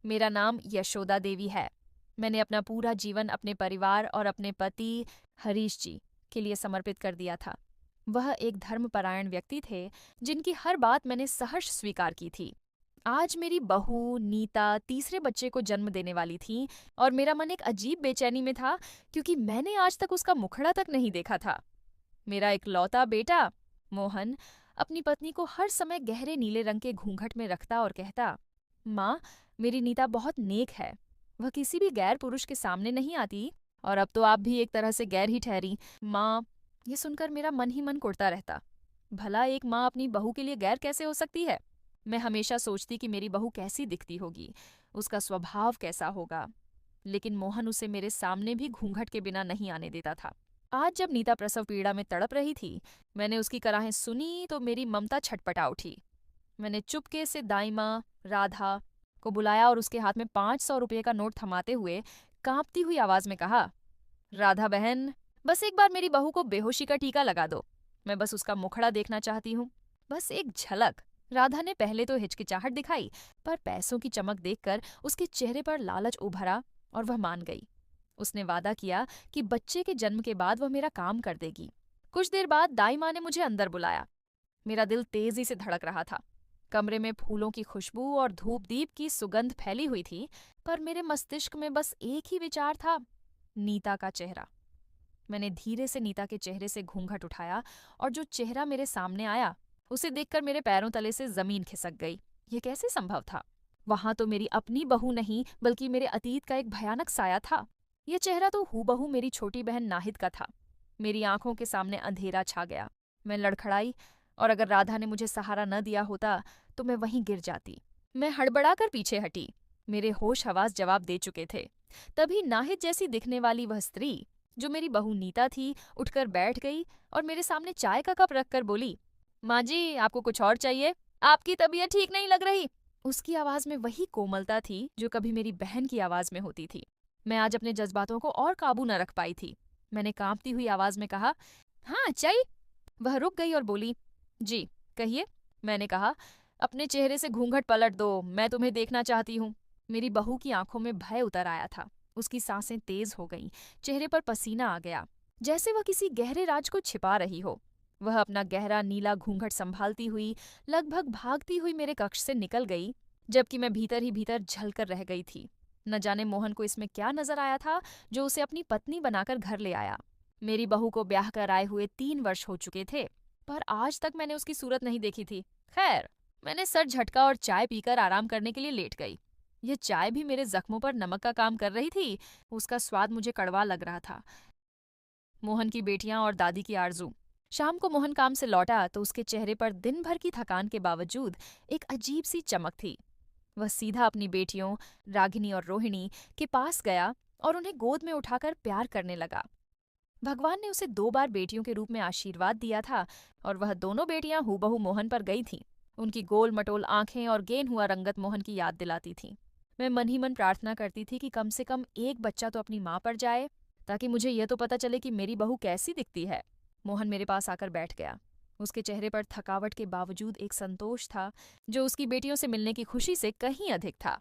मेरा नाम यशोदा देवी है। मैंने अपना पूरा जीवन अपने परिवार और अपने पति हरीश जी के लिए समर्पित कर दिया था। वह एक धर्मपरायण व्यक्ति थे जिनकी हर बात मैंने सहर्ष स्वीकार की थी। आज मेरी बहू नीता तीसरे बच्चे को जन्म देने वाली थी और मेरा मन एक अजीब बेचैनी में था क्योंकि मैंने आज तक उसका मुखड़ा तक नहीं देखा था। मेरा इकलौता बेटा मोहन अपनी पत्नी को हर समय गहरे नीले रंग के घूंघट में रखता और कहता, माँ, मेरी नीता बहुत नेक है। वह किसी भी गैर पुरुष के सामने नहीं आती और अब तो आप भी एक तरह से गैर ही ठहरी। माँ, ये सुनकर मेरा मन ही मन कुढ़ता रहता। भला एक माँ अपनी बहू के लिए गैर कैसे हो सकती है? मैं हमेशा सोचती कि मेरी बहू कैसी दिखती होगी, उसका स्वभाव कैसा होगा। लेकिन मोहन उसे मेरे सामने भी घूंघट के बिना नहीं आने देता था। आज जब नीता प्रसव पीड़ा में तड़प रही थी, मैंने उसकी कराहें सुनी तो मेरी ममता छटपटा उठी। मैंने चुपके से दाई माँ राधा को बुलाया और उसके हाथ में 500 रुपये का नोट थमाते हुए कांपती हुई आवाज में कहा, राधा बहन, बस एक बार मेरी बहू को बेहोशी का टीका लगा दो। मैं बस उसका मुखड़ा देखना चाहती हूँ, बस एक झलक। राधा ने पहले तो हिचकिचाहट दिखाई, पर पैसों की चमक देखकर उसके चेहरे पर लालच उभरा और वह मान गई। उसने वादा किया कि बच्चे के जन्म के बाद वह मेरा काम कर देगी। कुछ देर बाद दाई माँ ने मुझे अंदर बुलाया। मेरा दिल तेजी से धड़क रहा था। कमरे में फूलों की खुशबू और धूप दीप की सुगंध फैली हुई थी, पर मेरे मस्तिष्क में बस एक ही विचार था, नीता का चेहरा। मैंने धीरे से नीता के चेहरे से घूंघट उठाया और जो चेहरा मेरे सामने आया उसे देखकर मेरे पैरों तले से जमीन खिसक गई। ये कैसे संभव था? वहां तो मेरी अपनी बहू नहीं बल्कि मेरे अतीत का एक भयानक साया था। यह चेहरा तो हूबहू मेरी छोटी बहन नाहिद का था। मेरी आंखों के सामने अंधेरा छा गया। मैं लड़खड़ाई और अगर राधा ने मुझे सहारा न दिया होता तो मैं वहीं गिर जाती। मैं हड़बड़ाकर पीछे हटी। मेरे होश हवास जवाब दे चुके थे। तभी नाहिद जैसी दिखने वाली वह स्त्री जो मेरी बहू नीता थी उठकर बैठ गई और मेरे सामने चाय का कप रखकर बोली, माँ जी, आपको कुछ और चाहिए? आपकी तबीयत ठीक नहीं लग रही। उसकी आवाज में वही कोमलता थी जो कभी मेरी बहन की आवाज में होती थी। मैं आज अपने जज्बातों को और काबू न रख पाई थी। मैंने कांपती हुई आवाज में कहा, हाँ चाहिए। वह रुक गई और बोली, जी कहिए। मैंने कहा, अपने चेहरे से घूंघट पलट दो, मैं तुम्हें देखना चाहती हूँ। मेरी बहू की आंखों में भय उतर आया था। उसकी सांसें तेज हो गईं, चेहरे पर पसीना आ गया, जैसे वह किसी गहरे राज को छिपा रही हो। वह अपना गहरा नीला घूंघट संभालती हुई लगभग भागती हुई मेरे कक्ष से निकल गई, जबकि मैं भीतर ही भीतर झलकर रह गई थी। न जाने मोहन को इसमें क्या नजर आया था जो उसे अपनी पत्नी बनाकर घर ले आया। मेरी बहू को ब्याह कर आए हुए 3 वर्ष हो चुके थे, पर आज तक मैंने उसकी सूरत नहीं देखी थी। खैर, मैंने सर झटका और चाय पीकर आराम करने के लिए लेट गई। यह चाय भी मेरे जख्मों पर नमक का काम कर रही थी। उसका स्वाद मुझे कड़वा लग रहा था। मोहन की बेटियां और दादी की आरजू। शाम को मोहन काम से लौटा तो उसके चेहरे पर दिन भर की थकान के बावजूद एक अजीब सी चमक थी। वह सीधा अपनी बेटियों रागिनी और रोहिणी के पास गया और उन्हें गोद में उठाकर प्यार करने लगा। भगवान ने उसे 2 बार बेटियों के रूप में आशीर्वाद दिया था और वह दोनों बेटियां हूबहू मोहन पर गई थीं। उनकी गोल मटोल आंखें और गेन हुआ रंगत मोहन की याद दिलाती थीं। मैं मन ही मन प्रार्थना करती थी कि कम से कम एक बच्चा तो अपनी माँ पर जाए, ताकि मुझे यह तो पता चले कि मेरी बहू कैसी दिखती है। मोहन मेरे पास आकर बैठ गया। उसके चेहरे पर थकावट के बावजूद एक संतोष था जो उसकी बेटियों से मिलने की खुशी से कहीं अधिक था।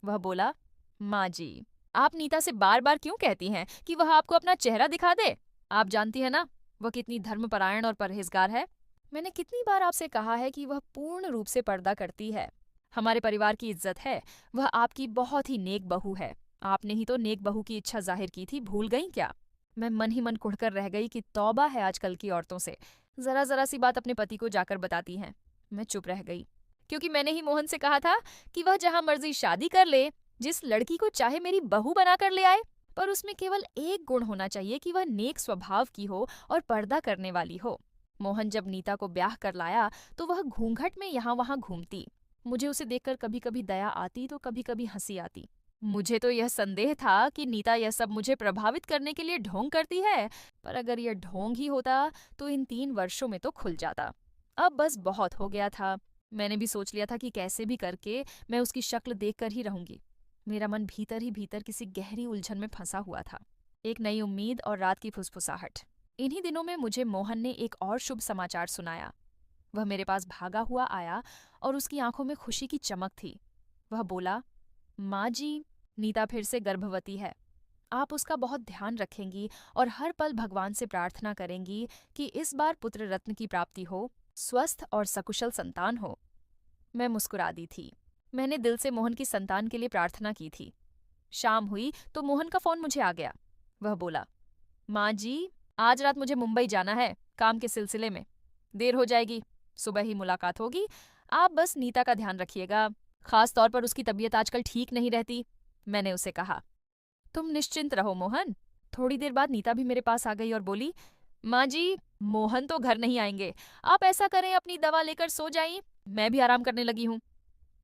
वह बोला, माँ जी, आप नीता से बार बार क्यों कहती हैं कि वह आपको अपना चेहरा दिखा दे? आप जानती है ना वह कितनी धर्मपरायण और परहेजगार है। मैंने कितनी बार आपसे कहा है कि वह पूर्ण रूप से पर्दा करती है। हमारे परिवार की इज्जत है। वह आपकी बहुत ही नेक बहू है। आपने ही तो नेक बहू की इच्छा जाहिर की थी, भूल गई क्या? मैं मन ही मन कुढ़कर रह गई कि तौबा है आजकल की औरतों से, जरा जरा सी बात अपने पति को जाकर बताती हैं। मैं चुप रह गई क्योंकि मैंने ही मोहन से कहा था कि वह जहां मर्जी शादी कर ले, जिस लड़की को चाहे मेरी बहू बनाकर ले आए, पर उसमें केवल एक गुण होना चाहिए कि वह नेक स्वभाव की हो और पर्दा करने वाली हो। मोहन जब नीता को ब्याह कर लाया तो वह घूंघट में यहाँ वहां घूमती। मुझे उसे देखकर कभी कभी दया आती तो कभी कभी हंसी आती। मुझे तो यह संदेह था कि नीता यह सब मुझे प्रभावित करने के लिए ढोंग करती है, पर अगर यह ढोंग ही होता तो इन 3 वर्षों में तो खुल जाता। अब बस बहुत हो गया था। मैंने भी सोच लिया था कि कैसे भी करके मैं उसकी शक्ल देखकर ही रहूंगी। मेरा मन भीतर ही भीतर किसी गहरी उलझन में फंसा हुआ था। एक नई उम्मीद और रात की फुसफुसाहट। इन्हीं दिनों में मुझे मोहन ने एक और शुभ समाचार सुनाया। वह मेरे पास भागा हुआ आया और उसकी आंखों में खुशी की चमक थी। वह बोला, माँ जी, नीता फिर से गर्भवती है। आप उसका बहुत ध्यान रखेंगी और हर पल भगवान से प्रार्थना करेंगी कि इस बार पुत्र रत्न की प्राप्ति हो, स्वस्थ और सकुशल संतान हो। मैं मुस्कुरा दी थी। मैंने दिल से मोहन की संतान के लिए प्रार्थना की थी। शाम हुई तो मोहन का फोन मुझे आ गया। वह बोला, माँ जी, आज रात मुझे मुंबई जाना है, काम के सिलसिले में। देर हो जाएगी, सुबह ही मुलाकात होगी। आप बस नीता का ध्यान रखिएगा, खास तौर पर उसकी तबीयत आजकल ठीक नहीं रहती। मैंने उसे कहा, तुम निश्चिंत रहो मोहन। थोड़ी देर बाद नीता भी मेरे पास आ गई और बोली, माँ जी, मोहन तो घर नहीं आएंगे। आप ऐसा करें, अपनी दवा लेकर सो जाइए, मैं भी आराम करने लगी हूँ।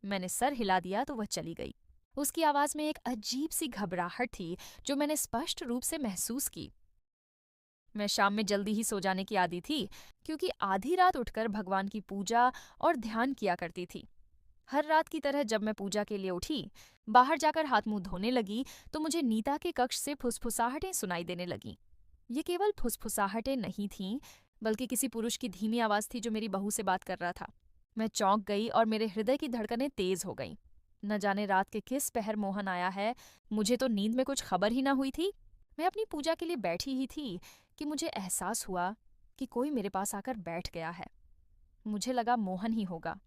मैंने सर हिला दिया तो वह चली गई। उसकी आवाज में एक अजीब सी घबराहट थी जो मैंने स्पष्ट रूप से महसूस की। मैं शाम में जल्दी ही सो जाने की आदी थी, क्योंकि आधी रात उठकर भगवान की पूजा और ध्यान किया करती थी। हर रात की तरह जब मैं पूजा के लिए उठी, बाहर जाकर हाथ मुंह धोने लगी तो मुझे नीता के कक्ष से फुसफुसाहटें सुनाई देने लगीं। ये केवल फुसफुसाहटें नहीं थीं, बल्कि किसी पुरुष की धीमी आवाज थी जो मेरी बहू से बात कर रहा था। मैं चौंक गई और मेरे हृदय की धड़कनें तेज हो गईं। न जाने रात के किस पहर मोहन आया है, मुझे तो नींद में कुछ खबर ही न हुई थी। मैं अपनी पूजा के लिए बैठी ही थी कि मुझे एहसास हुआ कि कोई मेरे पास आकर बैठ गया है। मुझे लगा मोहन ही होगा।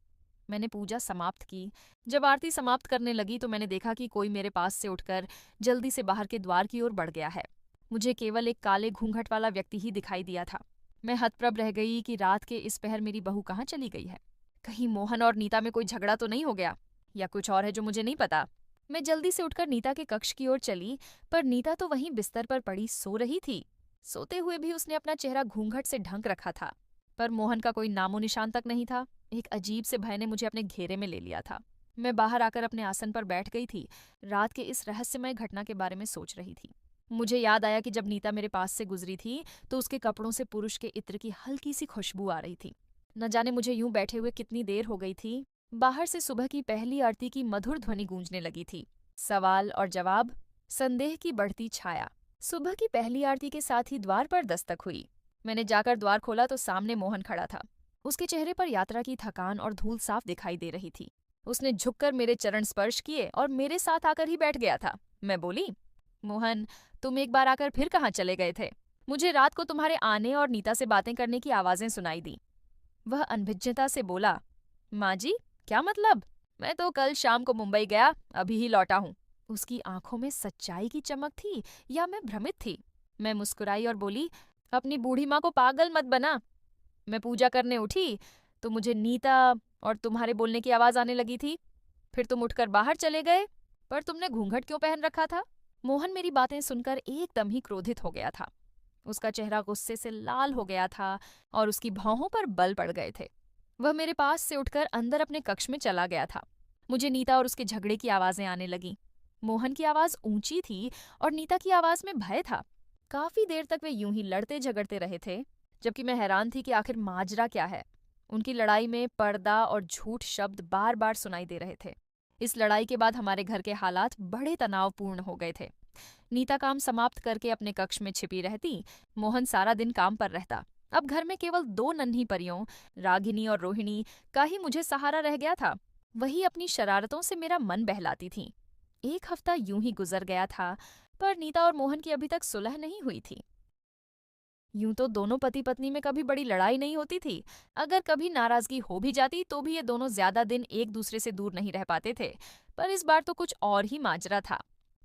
मैंने पूजा समाप्त की। जब आरती समाप्त करने लगी तो मैंने देखा कि कोई मेरे पास से उठकर जल्दी से बाहर के द्वार की ओर बढ़ गया है। मुझे केवल एक काले घूंघट वाला व्यक्ति ही दिखाई दिया था। मैं हतप्रभ रह गई कि रात के इस पहर मेरी बहू कहाँ चली गई है। कहीं मोहन और नीता में कोई झगड़ा तो नहीं हो गया, या कुछ और है जो मुझे नहीं पता। मैं जल्दी से उठकर नीता के कक्ष की ओर चली, पर नीता तो वहीं बिस्तर पर पड़ी सो रही थी। सोते हुए भी उसने अपना चेहरा घूंघट से ढक रखा था, पर मोहन का कोई नामो निशान तक नहीं था। एक अजीब से भय ने मुझे अपने घेरे में ले लिया था। मैं बाहर आकर अपने आसन पर बैठ गई थी। रात के इस रहस्यमय घटना के बारे में सोच रही थी। मुझे याद आया कि जब नीता मेरे पास से गुजरी थी तो उसके कपड़ों से पुरुष के इत्र की हल्की सी खुशबू आ रही थी। न जाने मुझे यूं बैठे हुए कितनी देर हो गई थी। बाहर से सुबह की पहली आरती की मधुर ध्वनि गूंजने लगी थी। सवाल और जवाब, संदेह की बढ़ती छाया। सुबह की पहली आरती के साथ ही द्वार पर दस्तक हुई। मैंने जाकर द्वार खोला तो सामने मोहन खड़ा था। उसके चेहरे पर यात्रा की थकान और धूल साफ दिखाई दे रही थी। उसने झुककर मेरे चरण स्पर्श किए और मेरे साथ आकर ही बैठ गया था। मैं बोली, मोहन, तुम एक बार आकर फिर कहाँ चले गए थे? मुझे रात को तुम्हारे आने और नीता से बातें करने की आवाजें सुनाई दी। वह अनभिज्ञता से बोला, माँ जी, क्या मतलब? मैं तो कल शाम को मुंबई गया, अभी ही लौटा हूँ। उसकी आंखों में सच्चाई की चमक थी या मैं भ्रमित थी? मैं मुस्कुराई और बोली, अपनी बूढ़ी माँ को पागल मत बना। मैं पूजा करने उठी तो मुझे नीता और तुम्हारे बोलने की आवाज आने लगी थी। फिर तुम उठकर बाहर चले गए, पर तुमने घूंघट क्यों पहन रखा था? मोहन मेरी बातें सुनकर एकदम ही क्रोधित हो गया था। उसका चेहरा गुस्से से लाल हो गया था और उसकी भौहों पर बल पड़ गए थे। वह मेरे पास से उठकर अंदर अपने कक्ष में चला गया था। मुझे नीता और उसके झगड़े की आवाजें आने लगीं। मोहन की आवाज ऊंची थी और नीता की आवाज में भय था। काफी देर तक वे यूं ही लड़ते झगड़ते रहे थे, जबकि मैं हैरान थी कि आखिर माजरा क्या है। उनकी लड़ाई में पर्दा और झूठ शब्द बार बार सुनाई दे रहे थे। इस लड़ाई के बाद हमारे घर के हालात बड़े तनावपूर्ण हो गए थे। नीता काम समाप्त करके अपने कक्ष में छिपी रहती, मोहन सारा दिन काम पर रहता। अब घर में केवल दो नन्ही परियों, रागिनी और रोहिणी, का ही मुझे सहारा रह गया था। वही अपनी शरारतों से मेरा मन बहलाती थीं। एक हफ्ता यूं ही गुजर गया था, पर नीता और मोहन की अभी तक सुलह नहीं हुई थी। यूं तो दोनों पति पत्नी में कभी बड़ी लड़ाई नहीं होती थी। अगर कभी नाराजगी हो भी जाती तो भी ये दोनों ज्यादा दिन एक दूसरे से दूर नहीं रह पाते थे। पर इस बार तो कुछ और ही माजरा था।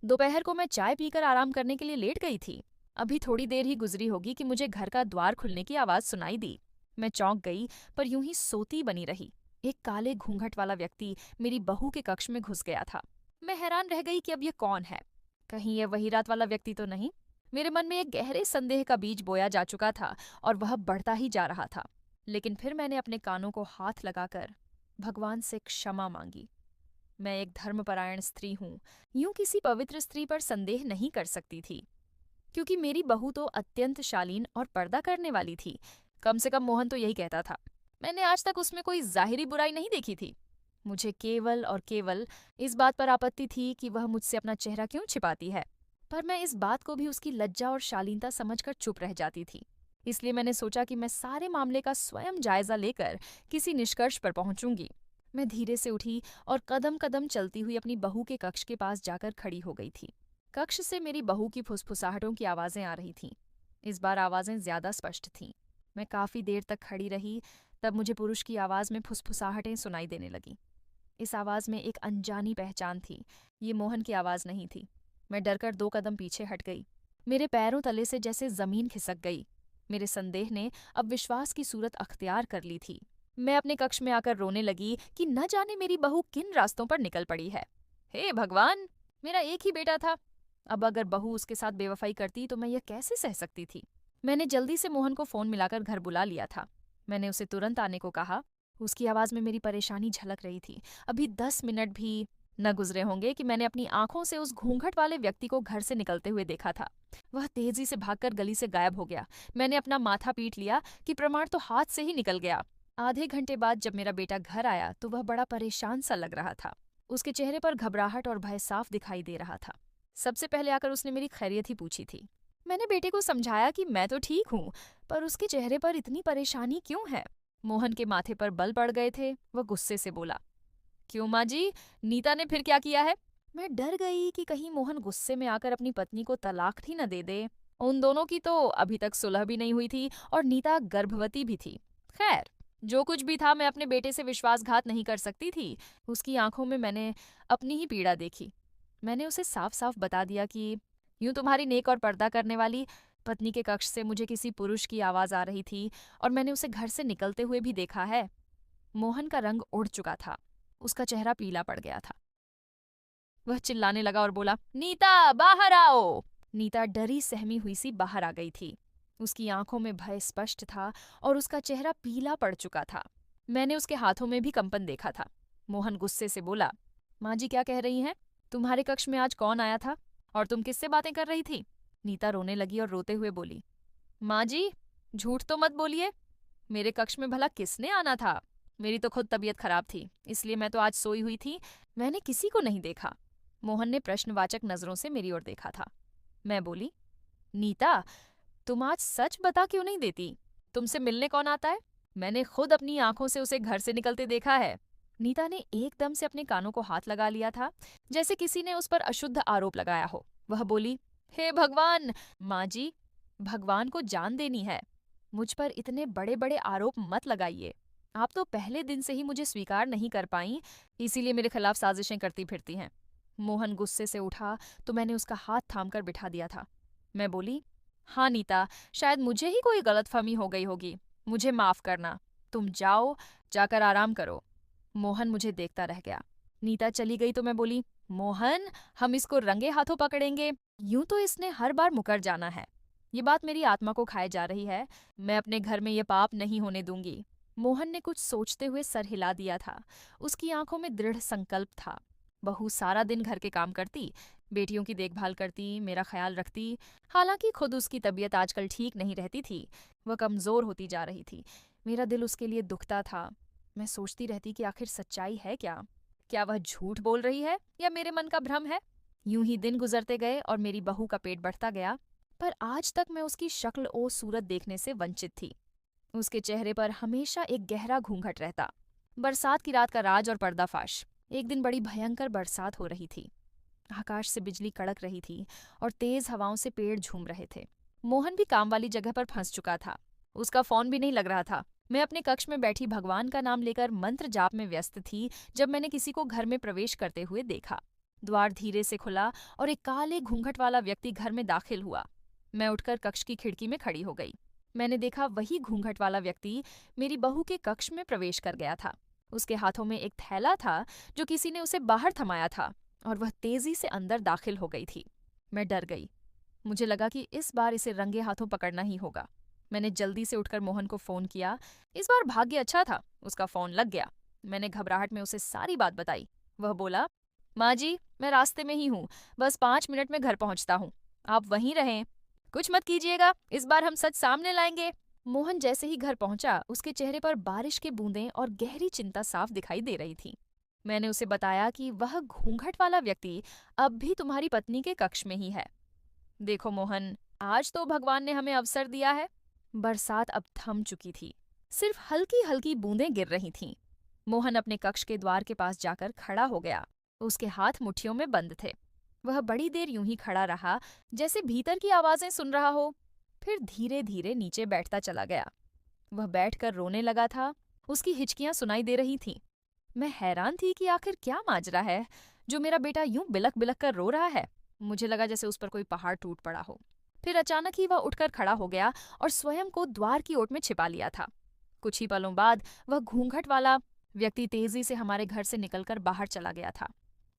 दोपहर को मैं चाय पीकर आराम करने के लिए लेट गई थी। अभी थोड़ी देर ही गुजरी होगी कि मुझे घर का द्वार खुलने की आवाज सुनाई दी। मैं चौंक गई, पर यूं ही सोती बनी रही। एक काले घूंघट वाला व्यक्ति मेरी बहू के कक्ष में घुस गया था। मैं हैरान रह गई कि अब ये कौन है। कहीं यह वही रात वाला व्यक्ति तो नहीं? मेरे मन में एक गहरे संदेह का बीज बोया जा चुका था और वह बढ़ता ही जा रहा था। लेकिन फिर मैंने अपने कानों को हाथ लगाकर भगवान से क्षमा मांगी। मैं एक धर्मपरायण स्त्री हूँ, यूं किसी पवित्र स्त्री पर संदेह नहीं कर सकती थी, क्योंकि मेरी बहू तो अत्यंत शालीन और पर्दा करने वाली थी। कम से कम मोहन तो यही कहता था। मैंने आज तक उसमें कोई जाहिरी बुराई नहीं देखी थी। मुझे केवल और केवल इस बात पर आपत्ति थी कि वह मुझसे अपना चेहरा क्यों छिपाती है। पर मैं इस बात को भी उसकी लज्जा और शालीनता समझकर चुप रह जाती थी। इसलिए मैंने सोचा कि मैं सारे मामले का स्वयं जायजा लेकर किसी निष्कर्ष पर पहुंचूंगी। मैं धीरे से उठी और कदम कदम चलती हुई अपनी बहू के कक्ष के पास जाकर खड़ी हो गई थी। कक्ष से मेरी बहू की फुसफुसाहटों की आवाजें आ रही थीं। इस बार आवाजें ज्यादा स्पष्ट थीं। मैं काफी देर तक खड़ी रही, तब मुझे पुरुष की आवाज में फुसफुसाहटें सुनाई देने लगीं। इस आवाज में एक अनजानी पहचान थी। ये मोहन की आवाज नहीं थी। मैं डरकर 2 कदम पीछे हट गई। मेरे पैरों तले से जैसे जमीन खिसक गई। मेरे संदेह ने अब विश्वास की सूरत अख्तियार कर ली थी। मैं अपने कक्ष में आकर रोने लगी कि न जाने मेरी बहू किन रास्तों पर निकल पड़ी है। हे भगवान! मेरा एक ही बेटा था। अब अगर बहू उसके साथ बेवफाई करती तो मैं यह कैसे सह सकती थी। मैंने जल्दी से मोहन को फोन मिलाकर घर बुला लिया था। मैंने उसे तुरंत आने को कहा। उसकी आवाज में मेरी परेशानी झलक रही थी। अभी 10 मिनट भी न गुजरे होंगे कि मैंने अपनी आंखों से उस घूंघट वाले व्यक्ति को घर से निकलते हुए देखा था। वह तेजी से भागकर गली से गायब हो गया। मैंने अपना माथा पीट लिया कि प्रमाण तो हाथ से ही निकल गया। आधे घंटे बाद जब मेरा बेटा घर आया तो वह बड़ा परेशान सा लग रहा था। उसके चेहरे पर घबराहट और भय साफ दिखाई दे रहा था। सबसे पहले आकर उसने मेरी खैरियत ही पूछी थी। मैंने बेटे को समझाया कि मैं तो ठीक हूँ, पर उसके चेहरे पर इतनी परेशानी क्यों है। मोहन के माथे पर बल पड़ गए थे। वह गुस्से से बोला, क्यों माँ जी, नीता ने फिर क्या किया है? मैं डर गई कि कहीं मोहन गुस्से में आकर अपनी पत्नी को तलाक ही न दे दे। उन दोनों की तो अभी तक सुलह भी नहीं हुई थी और नीता गर्भवती भी थी। खैर, जो कुछ भी था, मैं अपने बेटे से विश्वासघात नहीं कर सकती थी। उसकी आंखों में मैंने अपनी ही पीड़ा देखी। मैंने उसे साफ साफ बता दिया कि यूं तुम्हारी नेक और पर्दा करने वाली पत्नी के कक्ष से मुझे किसी पुरुष की आवाज आ रही थी और मैंने उसे घर से निकलते हुए भी देखा है। मोहन का रंग उड़ चुका था। उसका चेहरा पीला पड़ गया था। वह चिल्लाने लगा और बोला, नीता बाहर आओ। नीता डरी सहमी हुई सी बाहर आ गई थी। उसकी आंखों में भय स्पष्ट था और उसका चेहरा पीला पड़ चुका था। मैंने उसके हाथों में भी कंपन देखा था। मोहन गुस्से से बोला, माँ जी क्या कह रही हैं? तुम्हारे कक्ष में आज कौन आया था और तुम किससे बातें कर रही थी? नीता रोने लगी और रोते हुए बोली, माँ जी, झूठ तो मत बोलिए। मेरे कक्ष में भला किसने आना था? मेरी तो खुद तबीयत खराब थी, इसलिए मैं तो आज सोई हुई थी। मैंने किसी को नहीं देखा। मोहन ने प्रश्नवाचक नजरों से मेरी ओर देखा था। मैं बोली, नीता, तुम आज सच बता क्यों नहीं देती? तुमसे मिलने कौन आता है? मैंने खुद अपनी आंखों से उसे घर से निकलते देखा है। नीता ने एकदम से अपने कानों को हाथ लगा लिया था, जैसे किसी ने उस पर अशुद्ध आरोप लगाया हो। वह बोली, हे भगवान! माँ जी, भगवान को जान देनी है। मुझ पर इतने बड़े बड़े आरोप मत लगाइए। आप तो पहले दिन से ही मुझे स्वीकार नहीं कर पाई, इसीलिए मेरे खिलाफ साजिशें करती फिरती हैं। मोहन गुस्से से उठा तो मैंने उसका हाथ थामकर बिठा दिया था। मैं बोली, हाँ नीता, शायद मुझे ही कोई गलतफहमी हो गई होगी। मुझे माफ करना। तुम जाओ, जाकर आराम करो। मोहन मुझे देखता रह गया। नीता चली गई तो मैं बोली, मोहन, हम इसको रंगे हाथों पकड़ेंगे। यूं तो इसने हर बार मुकर जाना है। ये बात मेरी आत्मा को खाए जा रही है। मैं अपने घर में ये पाप नहीं होने दूंगी। मोहन ने कुछ सोचते हुए सर हिला दिया था। उसकी आंखों में दृढ़ संकल्प था। बहू सारा दिन घर के काम करती, बेटियों की देखभाल करती, मेरा ख्याल रखती। हालांकि खुद उसकी तबीयत आजकल ठीक नहीं रहती थी। वह कमजोर होती जा रही थी। मेरा दिल उसके लिए दुखता था। मैं सोचती रहती कि आखिर सच्चाई है क्या? क्या वह झूठ बोल रही है या मेरे मन का भ्रम है? यूं ही दिन गुजरते गए और मेरी बहू का पेट बढ़ता गया, पर आज तक मैं उसकी शक्ल ओ सूरत देखने से वंचित थी। उसके चेहरे पर हमेशा एक गहरा घूंघट रहता। बरसात की रात का राज और पर्दाफाश। एक दिन बड़ी भयंकर बरसात हो रही थी। आकाश से बिजली कड़क रही थी और तेज हवाओं से पेड़ झूम रहे थे। मोहन भी काम वाली जगह पर फंस चुका था। उसका फोन भी नहीं लग रहा था। मैं अपने कक्ष में बैठी भगवान का नाम लेकर मंत्र जाप में व्यस्त थी जब मैंने किसी को घर में प्रवेश करते हुए देखा। द्वार धीरे से खुला और एक काले घूंघट वाला व्यक्ति घर में दाखिल हुआ। मैं उठकर कक्ष की खिड़की में खड़ी हो गई। मैंने देखा वही घूंघट वाला व्यक्ति मेरी बहू के कक्ष में प्रवेश कर गया था। उसके हाथों में एक थैला था जो किसी ने उसे बाहर थमाया था और वह तेजी से अंदर दाखिल हो गई थी। मैं डर गई। मुझे लगा कि इस बार इसे रंगे हाथों पकड़ना ही होगा। मैंने जल्दी से उठकर मोहन को फोन किया। इस बार भाग्य अच्छा था, उसका फोन लग गया। मैंने घबराहट में उसे सारी बात बताई। वह बोला, माँ जी, मैं रास्ते में ही हूँ, बस 5 मिनट में घर पहुँचता हूँ। आप वहीं रहें, कुछ मत कीजिएगा, इस बार हम सच सामने लाएंगे। मोहन जैसे ही घर पहुंचा, उसके चेहरे पर बारिश के बूंदें और गहरी चिंता साफ दिखाई दे रही थी। मैंने उसे बताया कि वह घूंघट वाला व्यक्ति अब भी तुम्हारी पत्नी के कक्ष में ही है। देखो मोहन, आज तो भगवान ने हमें अवसर दिया है। बरसात अब थम चुकी थी। सिर्फ हल्की हल्की बूंदें गिर रही थीं। मोहन अपने कक्ष के द्वार के पास जाकर खड़ा हो गया। उसके हाथ मुट्ठियों में बंद थे। वह बड़ी देर यूं ही खड़ा रहा, जैसे भीतर की आवाजें सुन रहा हो। फिर धीरे धीरे नीचे बैठता चला गया। वह बैठकर रोने लगा था। उसकी हिचकियां सुनाई दे रही थीं। मैं हैरान थी कि आखिर क्या माजरा है जो मेरा बेटा यूं बिलक बिलक कर रो रहा है। मुझे लगा जैसे उस पर कोई पहाड़ टूट पड़ा हो। फिर अचानक ही वह उठकर खड़ा हो गया और स्वयं को द्वार की ओट में छिपा लिया था। कुछ ही पलों बाद वह घूंघट वाला व्यक्ति तेजी से हमारे घर से निकलकर बाहर चला गया था।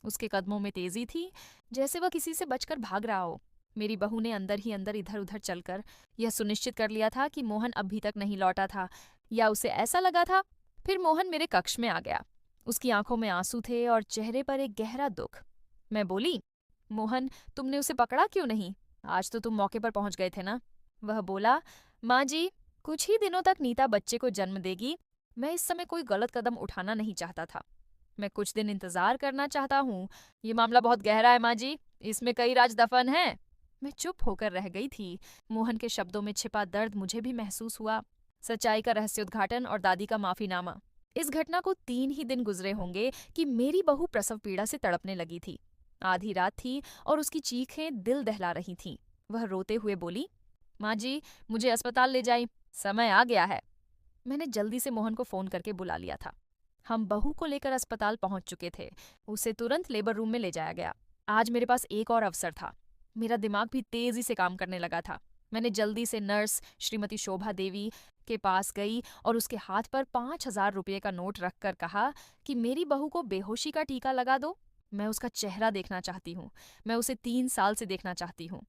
उसके कदमों में तेजी थी, जैसे वह किसी से बचकर भाग रहा हो। मेरी बहू ने अंदर ही अंदर इधर उधर चलकर यह सुनिश्चित कर लिया था कि मोहन अभी तक नहीं लौटा था, या उसे ऐसा लगा था। फिर मोहन मेरे कक्ष में आ गया। उसकी आंखों में आंसू थे और चेहरे पर एक गहरा दुख। मैं बोली, मोहन, तुमने उसे पकड़ा क्यों नहीं? आज तो तुम मौके पर पहुंच गए थे ना? वह बोला, माँ जी, कुछ ही दिनों तक नीता बच्चे को जन्म देगी। मैं इस समय कोई गलत कदम उठाना नहीं चाहता था। मैं कुछ दिन इंतजार करना चाहता हूँ। ये मामला बहुत गहरा है माँ जी, इसमें कई राज दफन हैं। मैं चुप होकर रह गई थी। मोहन के शब्दों में छिपा दर्द मुझे भी महसूस हुआ। सच्चाई का रहस्योद्घाटन और दादी का माफीनामा। इस घटना को 3 ही दिन गुजरे होंगे कि मेरी बहू प्रसव पीड़ा से तड़पने लगी थी। आधी रात थी और उसकी चीखें दिल दहला रही थीं। वह रोते हुए बोली, माँ जी, मुझे अस्पताल ले जाइए, समय आ गया है। मैंने जल्दी से मोहन को फोन करके बुला लिया था। हम बहू को लेकर अस्पताल पहुंच चुके थे। उसे तुरंत लेबर रूम में ले जाया गया। आज मेरे पास एक और अवसर था। मेरा दिमाग भी तेजी से काम करने लगा था। मैंने जल्दी से नर्स श्रीमती शोभा देवी के पास गई और उसके हाथ पर 5,000 रुपये का नोट रखकर कहा कि मेरी बहू को बेहोशी का टीका लगा दो। मैं उसका चेहरा देखना चाहती हूँ। मैं उसे 3 साल से देखना चाहती हूँ।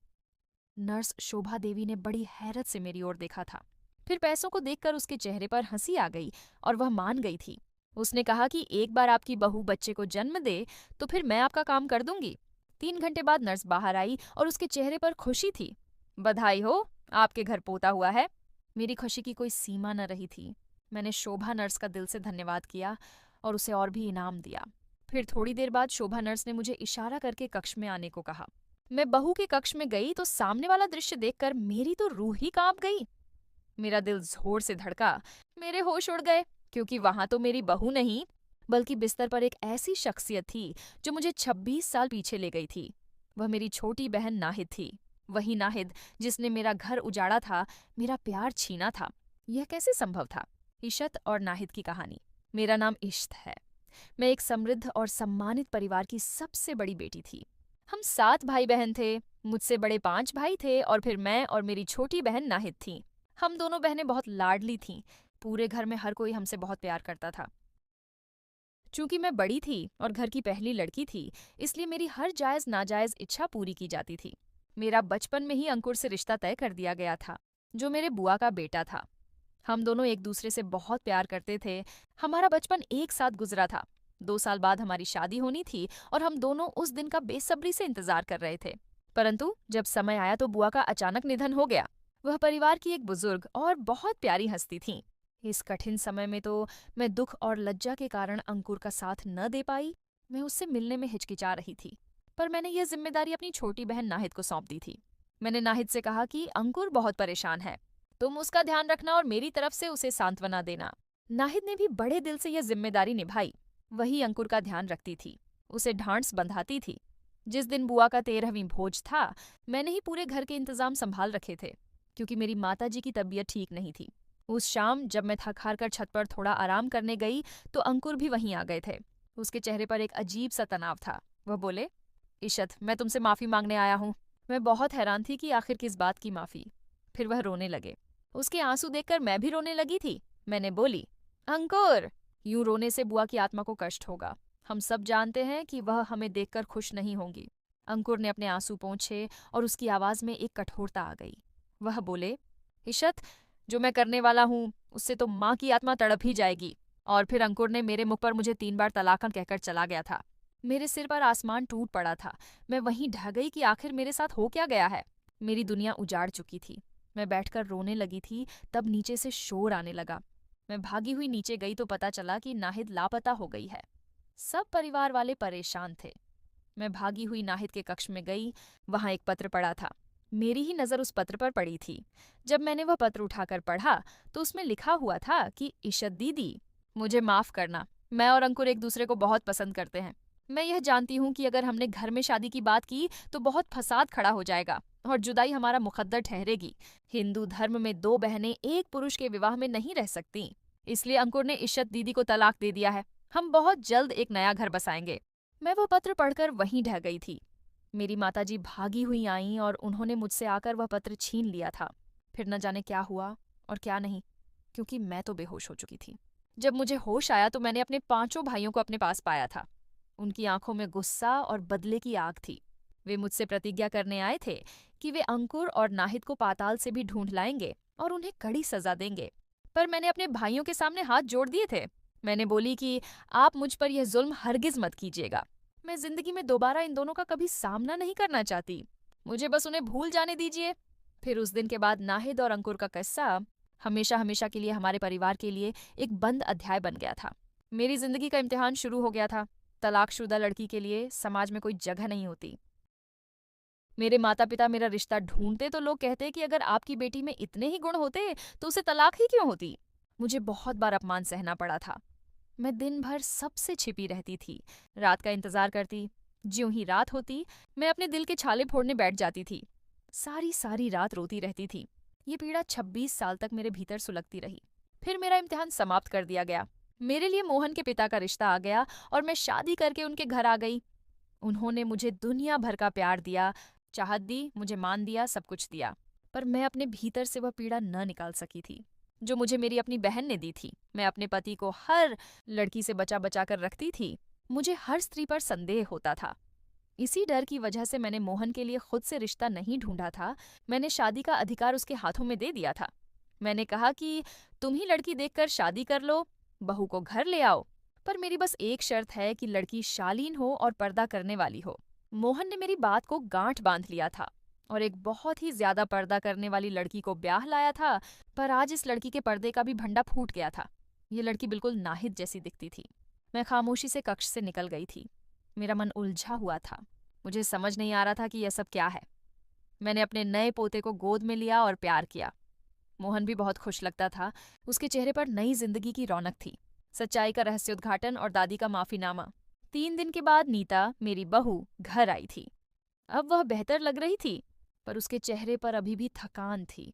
नर्स शोभा देवी ने बड़ी हैरत से मेरी ओर देखा था। फिर पैसों को देखकर उसके चेहरे पर हंसी आ गई और वह मान गई थी। उसने कहा कि एक बार आपकी बहू बच्चे को जन्म दे तो फिर मैं आपका काम कर दूंगी। 3 घंटे बाद नर्स बाहर आई और उसके चेहरे पर खुशी थी। बधाई हो, आपके घर पोता हुआ है। मेरी खुशी की कोई सीमा न रही थी। मैंने शोभा नर्स का दिल से धन्यवाद किया और उसे और भी इनाम दिया। फिर थोड़ी देर बाद शोभा नर्स ने मुझे इशारा करके कक्ष में आने को कहा। मैं बहू के कक्ष में गई तो सामने वाला दृश्य देखकर मेरी तो रूह ही कांप गई। मेरा दिल जोर से धड़का। मेरे होश उड़ गए, क्योंकि वहां तो मेरी बहू नहीं, बल्कि बिस्तर पर एक ऐसी शख्सियत थी जो मुझे 26 साल पीछे ले गई थी। वह मेरी छोटी बहन नाहिद थी। वही नाहिद जिसने मेरा घर उजाड़ा था, मेरा प्यार छीना था। यह कैसे संभव था? इशत और नाहिद की कहानी। मेरा नाम इश्त है। मैं एक समृद्ध और सम्मानित परिवार की सबसे बड़ी बेटी थी। हम 7 भाई बहन थे। मुझसे बड़े 5 भाई थे और फिर मैं और मेरी छोटी बहन नाहिद थी। हम दोनों बहनें बहुत लाडली थीं। पूरे घर में हर कोई हमसे बहुत प्यार करता था। चूंकि मैं बड़ी थी और घर की पहली लड़की थी, इसलिए मेरी हर जायज नाजायज इच्छा पूरी की जाती थी। मेरा बचपन में ही अंकुर से रिश्ता तय कर दिया गया था, जो मेरे बुआ का बेटा था। हम दोनों एक दूसरे से बहुत प्यार करते थे। हमारा बचपन एक साथ गुजरा था। 2 साल बाद हमारी शादी होनी थी और हम दोनों उस दिन का बेसब्री से इंतजार कर रहे थे। परंतु जब समय आया तो बुआ का अचानक निधन हो गया। वह परिवार की एक बुजुर्ग और बहुत प्यारी हस्ती थी। इस कठिन समय में तो मैं दुख और लज्जा के कारण अंकुर का साथ न दे पाई। मैं उससे मिलने में हिचकिचा रही थी, पर मैंने यह जिम्मेदारी अपनी छोटी बहन नाहिद को सौंप दी थी। मैंने नाहिद से कहा कि अंकुर बहुत परेशान है, तुम उसका ध्यान रखना और मेरी तरफ से उसे सांत्वना देना। नाहिद ने भी बड़े दिल से यह जिम्मेदारी निभाई। वही अंकुर का ध्यान रखती थी, उसे ढांढस बंधाती थी। जिस दिन बुआ का 13वीं भोज था, मैंने ही पूरे घर के इंतजाम संभाल रखे थे, क्योंकि मेरी माताजी की तबीयत ठीक नहीं थी। उस शाम जब मैं थक हार कर छत पर थोड़ा आराम करने गई तो अंकुर भी वहीं आ गए थे। उसके चेहरे पर एक अजीब सा तनाव था। वह बोले, इशत, मैं तुमसे माफी मांगने आया हूँ। मैं बहुत हैरान थी कि आखिर किस बात की माफी। फिर वह रोने लगे। उसके आंसू देखकर मैं भी रोने लगी थी। मैंने बोली, अंकुर, यूं रोने से बुआ की आत्मा को कष्ट होगा। हम सब जानते हैं कि वह हमें देखकर खुश नहीं होंगी। अंकुर ने अपने आंसू पोंछे और उसकी आवाज में एक कठोरता आ गई। वह बोले, इशत, जो मैं करने वाला हूँ उससे तो माँ की आत्मा तड़प ही जाएगी। और फिर अंकुर ने मेरे मुख पर मुझे 3 बार तलाकन कहकर चला गया था। मेरे सिर पर आसमान टूट पड़ा था। मैं वहीं ढह गई कि आखिर मेरे साथ हो क्या गया है। मेरी दुनिया उजाड़ चुकी थी। मैं बैठकर रोने लगी थी, तब नीचे से शोर आने लगा। मैं भागी हुई नीचे गई तो पता चला कि नाहिद लापता हो गई है। सब परिवार वाले परेशान थे। मैं भागी हुई नाहिद के कक्ष में गई। वहां एक पत्र पड़ा था। मेरी ही नजर उस पत्र पर पड़ी थी। जब मैंने वह पत्र उठाकर पढ़ा तो उसमें लिखा हुआ था कि इशत दीदी, मुझे माफ करना। मैं और अंकुर एक दूसरे को बहुत पसंद करते हैं। मैं यह जानती हूँ कि अगर हमने घर में शादी की बात की तो बहुत फसाद खड़ा हो जाएगा और जुदाई हमारा मुकद्दर ठहरेगी। हिंदू धर्म में दो बहनें एक पुरुष के विवाह में नहीं रह सकती। इसलिए अंकुर ने इश्शत दीदी को तलाक दे दिया है। हम बहुत जल्द एक नया घर बसाएंगे। मैं वो पत्र पढ़कर वहीं ढह गई थी। मेरी माताजी भागी हुई आईं और उन्होंने मुझसे आकर वह पत्र छीन लिया था। फिर न जाने क्या हुआ और क्या नहीं, क्योंकि मैं तो बेहोश हो चुकी थी। जब मुझे होश आया तो मैंने अपने पांचों भाइयों को अपने पास पाया था। उनकी आंखों में गुस्सा और बदले की आग थी। वे मुझसे प्रतिज्ञा करने आए थे कि वे अंकुर और नाहिद को पाताल से भी ढूंढ लाएंगे और उन्हें कड़ी सजा देंगे। पर मैंने अपने भाइयों के सामने हाथ जोड़ दिए थे। मैंने बोली कि आप मुझ पर यह जुल्म हरगिज मत कीजिएगा। मैं जिंदगी में दोबारा इन दोनों का कभी सामना नहीं करना चाहती। मुझे बस उन्हें भूल जाने दीजिए। फिर उस दिन के बाद नाहिद और अंकुर का किस्सा हमेशा हमेशा के लिए हमारे परिवार के लिए एक बंद अध्याय बन गया था। मेरी जिंदगी का इम्तिहान शुरू हो गया था। तलाकशुदा लड़की के लिए समाज में कोई जगह नहीं होती। मेरे माता पिता मेरा रिश्ता ढूंढते तो लोग कहते कि अगर आपकी बेटी में इतने ही गुण होते तो उसे तलाक ही क्यों होती। मुझे बहुत बार अपमान सहना पड़ा था। मैं दिन भर सबसे छिपी रहती थी, रात का इंतजार करती। ज्यों ही रात होती मैं अपने दिल के छाले फोड़ने बैठ जाती थी। सारी सारी रात रोती रहती थी। ये पीड़ा 26 साल तक मेरे भीतर सुलगती रही। फिर मेरा इम्तिहान समाप्त कर दिया गया। मेरे लिए मोहन के पिता का रिश्ता आ गया और मैं शादी करके उनके घर आ गई। उन्होंने मुझे दुनिया भर का प्यार दिया, चाहत दी, मुझे मान दिया, सब कुछ दिया। पर मैं अपने भीतर से वह पीड़ा न निकाल सकी थी जो मुझे मेरी अपनी बहन ने दी थी। मैं अपने पति को हर लड़की से बचा बचा कर रखती थी। मुझे हर स्त्री पर संदेह होता था। इसी डर की वजह से मैंने मोहन के लिए खुद से रिश्ता नहीं ढूंढा था। मैंने शादी का अधिकार उसके हाथों में दे दिया था। मैंने कहा कि तुम ही लड़की देखकर शादी कर लो, बहू को घर ले आओ। पर मेरी बस एक शर्त है कि लड़की शालीन हो और पर्दा करने वाली हो। मोहन ने मेरी बात को गांठ बांध लिया था और एक बहुत ही ज्यादा पर्दा करने वाली लड़की को ब्याह लाया था। पर आज इस लड़की के पर्दे का भी भंडा फूट गया था। ये लड़की बिल्कुल नाहिद जैसी दिखती थी। मैं खामोशी से कक्ष से निकल गई थी। मेरा मन उलझा हुआ था। मुझे समझ नहीं आ रहा था कि यह सब क्या है। मैंने अपने नए पोते को गोद में लिया और प्यार किया। मोहन भी बहुत खुश लगता था। उसके चेहरे पर नई जिंदगी की रौनक थी। सच्चाई का रहस्योद्घाटन और दादी का माफीनामा। 3 दिन के बाद नीता, मेरी बहू, घर आई थी। अब वह बेहतर लग रही थी, पर उसके चेहरे पर अभी भी थकान थी।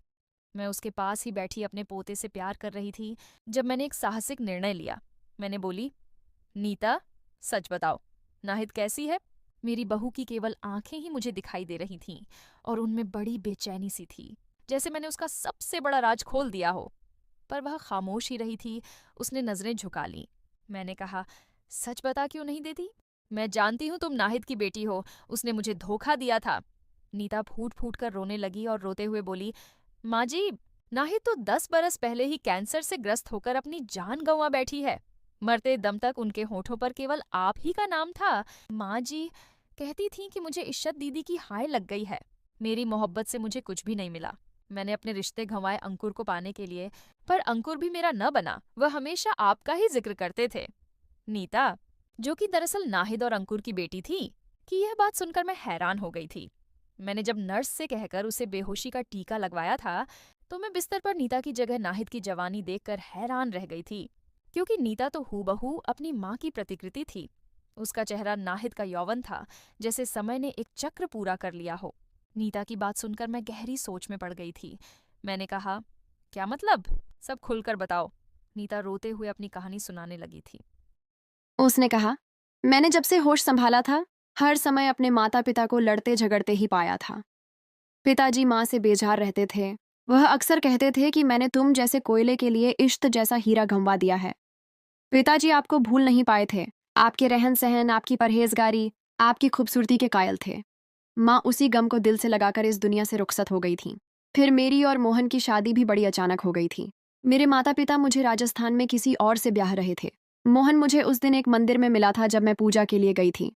मैं उसके पास ही बैठी अपने पोते से प्यार कर रही थी जब मैंने एक साहसिक निर्णय लिया। मैंने बोली, नीता, सच बताओ, नाहिद कैसी है? मेरी बहू की केवल आंखें ही मुझे दिखाई दे रही थीं और उनमें बड़ी बेचैनी सी थी, जैसे मैंने उसका सबसे बड़ा राज खोल दिया हो। पर वह खामोश ही रही थी। उसने नजरें झुका लीं। मैंने कहा, सच बता क्यों नहीं देती? मैं जानती हूँ तुम नाहिद की बेटी हो। उसने मुझे धोखा दिया था। नीता फूट फूट कर रोने लगी और रोते हुए बोली, माँ जी, नाहिद तो 10 बरस पहले ही कैंसर से ग्रस्त होकर अपनी जान गंवा बैठी है। मरते दम तक उनके होठों पर केवल आप ही का नाम था। माँ जी कहती थीं कि मुझे इश्शत दीदी की हाय लग गई है। मेरी मोहब्बत से मुझे कुछ भी नहीं मिला। मैंने अपने रिश्ते गंवाए अंकुर को पाने के लिए, पर अंकुर भी मेरा न बना। वह हमेशा आपका ही जिक्र करते थे। नीता, जो कि दरअसल नाहिद और अंकुर की बेटी थी, कि यह बात सुनकर मैं हैरान हो गई थी। मैंने जब नर्स से कहकर उसे बेहोशी का टीका लगवाया था, तो मैं बिस्तर पर नीता की जगह नाहिद की जवानी देखकर हैरान रह गई थी, क्योंकि नीता तो हूबहू अपनी माँ की प्रतिकृति थी। उसका चेहरा नाहिद का यौवन था, जैसे समय ने एक चक्र पूरा कर लिया हो। नीता की बात सुनकर मैं गहरी सोच में पड़ गई थी। मैंने कहा, क्या मतलब? सब खुलकर बताओ। नीता रोते हुए अपनी कहानी सुनाने लगी थी। उसने कहा, मैंने जब से होश संभाला था, हर समय अपने माता पिता को लड़ते झगड़ते ही पाया था। पिताजी माँ से बेजार रहते थे। वह अक्सर कहते थे कि मैंने तुम जैसे कोयले के लिए इश्क जैसा हीरा गंवा दिया है। पिताजी आपको भूल नहीं पाए थे। आपके रहन सहन, आपकी परहेजगारी, आपकी खूबसूरती के कायल थे। माँ उसी गम को दिल से लगाकर इस दुनिया से रुखसत हो गई थी। फिर मेरी और मोहन की शादी भी बड़ी अचानक हो गई थी। मेरे माता पिता मुझे राजस्थान में किसी और से ब्याह रहे थे। मोहन मुझे उस दिन एक मंदिर में मिला था जब मैं पूजा के लिए गई थी।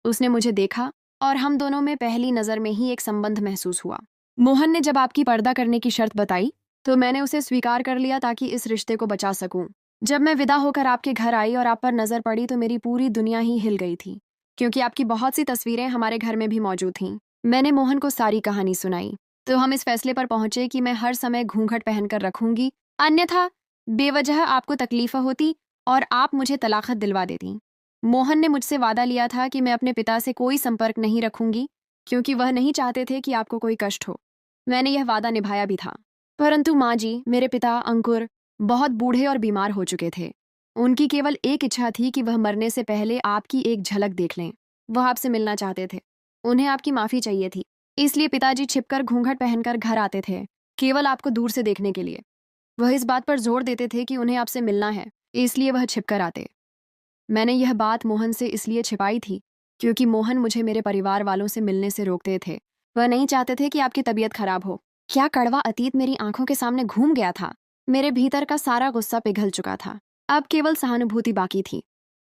उसने मुझे देखा और हम दोनों में पहली नज़र में ही एक संबंध महसूस हुआ। मोहन ने जब आपकी पर्दा करने की शर्त बताई तो मैंने उसे स्वीकार कर लिया ताकि इस रिश्ते को बचा सकूं। जब मैं विदा होकर आपके घर आई और आप पर नजर पड़ी तो मेरी पूरी दुनिया ही हिल गई थी, क्योंकि आपकी बहुत सी तस्वीरें हमारे घर में भी मौजूद थीं। मैंने मोहन को सारी कहानी सुनाई तो हम इस फैसले पर पहुंचे कि मैं हर समय घूंघट पहनकर रखूंगी, अन्यथा बेवजह आपको तकलीफ होती और आप मुझे तलाक़त दिलवा देती। मोहन ने मुझसे वादा लिया था कि मैं अपने पिता से कोई संपर्क नहीं रखूंगी क्योंकि वह नहीं चाहते थे कि आपको कोई कष्ट हो। मैंने यह वादा निभाया भी था। परंतु माँ जी, मेरे पिता अंकुर बहुत बूढ़े और बीमार हो चुके थे। उनकी केवल एक इच्छा थी कि वह मरने से पहले आपकी एक झलक देख लें। वह आपसे मिलना चाहते थे। उन्हें आपकी माफ़ी चाहिए थी। इसलिए पिताजी छिपकर घूंघट पहनकर घर आते थे, केवल आपको दूर से देखने के लिए। वह इस बात पर जोर देते थे कि उन्हें आपसे मिलना है, इसलिए वह छिपकर आते। मैंने यह बात मोहन से इसलिए छिपाई थी क्योंकि मोहन मुझे मेरे परिवार वालों से मिलने से रोकते थे। वह नहीं चाहते थे कि आपकी तबीयत खराब हो। क्या कड़वा अतीत मेरी आंखों के सामने घूम गया था। मेरे भीतर का सारा गुस्सा पिघल चुका था। अब केवल सहानुभूति बाकी थी।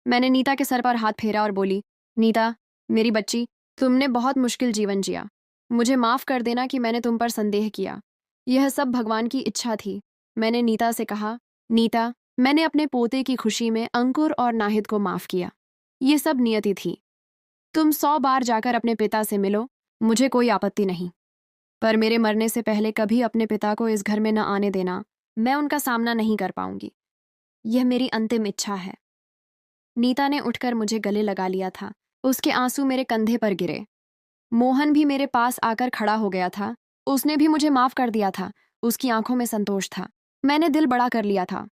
मैंने नीता के सर पर हाथ फेरा और बोली, नीता, मेरी बच्ची, तुमने बहुत मुश्किल जीवन जिया। मुझे माफ़ कर देना कि मैंने तुम पर संदेह किया। यह सब भगवान की इच्छा थी। मैंने नीता से कहा, नीता, मैंने अपने पोते की खुशी में अंकुर और नाहिद को माफ़ किया। ये सब नियति थी। तुम 100 बार जाकर अपने पिता से मिलो, मुझे कोई आपत्ति नहीं। पर मेरे मरने से पहले कभी अपने पिता को इस घर में न आने देना। मैं उनका सामना नहीं कर पाऊंगी। यह मेरी अंतिम इच्छा है। नीता ने उठकर मुझे गले लगा लिया था। उसके आंसू मेरे कंधे पर गिरे। मोहन भी मेरे पास आकर खड़ा हो गया था। उसने भी मुझे माफ़ कर दिया था। उसकी आंखों में संतोष था। मैंने दिल बड़ा कर लिया था।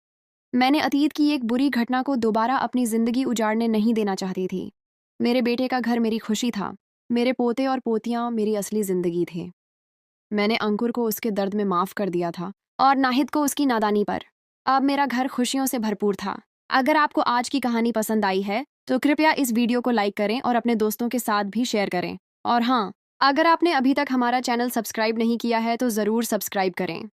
मैंने अतीत की एक बुरी घटना को दोबारा अपनी जिंदगी उजाड़ने नहीं देना चाहती थी। मेरे बेटे का घर मेरी खुशी था। मेरे पोते और पोतियां मेरी असली जिंदगी थे। मैंने अंकुर को उसके दर्द में माफ़ कर दिया था और नाहिद को उसकी नादानी पर। अब मेरा घर खुशियों से भरपूर था। अगर आपको आज की कहानी पसंद आई है तो कृपया इस वीडियो को लाइक करें और अपने दोस्तों के साथ भी शेयर करें। और हाँ, अगर आपने अभी तक हमारा चैनल सब्सक्राइब नहीं किया है तो ज़रूर सब्सक्राइब करें।